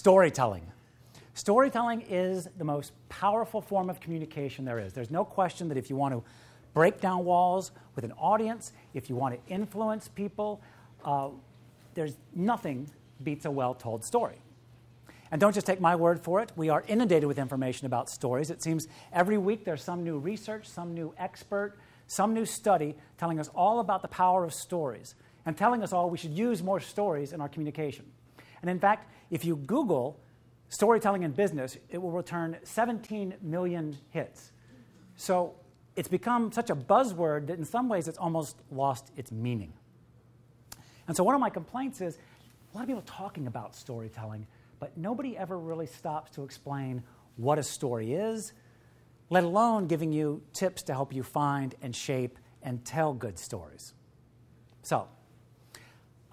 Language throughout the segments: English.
Storytelling. Storytelling is the most powerful form of communication there is. There's no question that if you want to break down walls with an audience, if you want to influence people, there's nothing beats a well-told story. And don't just take my word for it. We are inundated with information about stories. It seems every week there's some new research, some new expert, some new study telling us all about the power of stories and telling us all we should use more stories in our communication. And in fact, if you Google storytelling in business, it will return 17 million hits. So it's become such a buzzword that in some ways it's almost lost its meaning. And so one of my complaints is a lot of people talking about storytelling, but nobody ever really stops to explain what a story is, let alone giving you tips to help you find and shape and tell good stories. So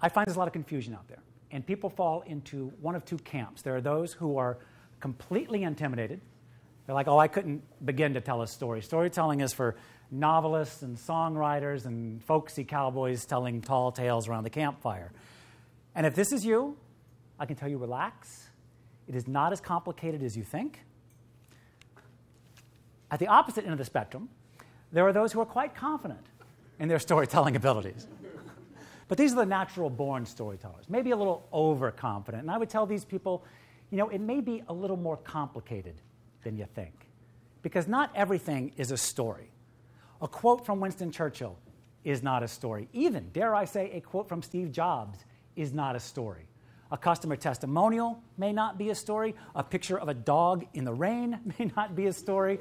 I find there's a lot of confusion out there. And people fall into one of two camps. There are those who are completely intimidated. They're like, oh, I couldn't begin to tell a story. Storytelling is for novelists and songwriters and folksy cowboys telling tall tales around the campfire. And if this is you, I can tell you, relax. It is not as complicated as you think. At the opposite end of the spectrum, there are those who are quite confident in their storytelling abilities. But these are the natural-born storytellers, maybe a little overconfident. And I would tell these people, it may be a little more complicated than you think, because not everything is a story. A quote from Winston Churchill is not a story. Even, dare I say, a quote from Steve Jobs is not a story. A customer testimonial may not be a story. A picture of a dog in the rain may not be a story.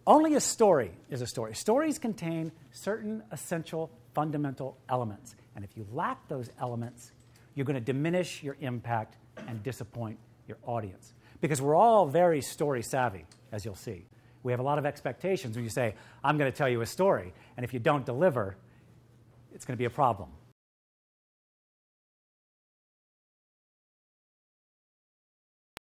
Only a story is a story. Stories contain certain essential fundamental elements. And if you lack those elements, you're going to diminish your impact and disappoint your audience. Because we're all very story savvy, as you'll see. We have a lot of expectations when you say, I'm going to tell you a story. And if you don't deliver, it's going to be a problem.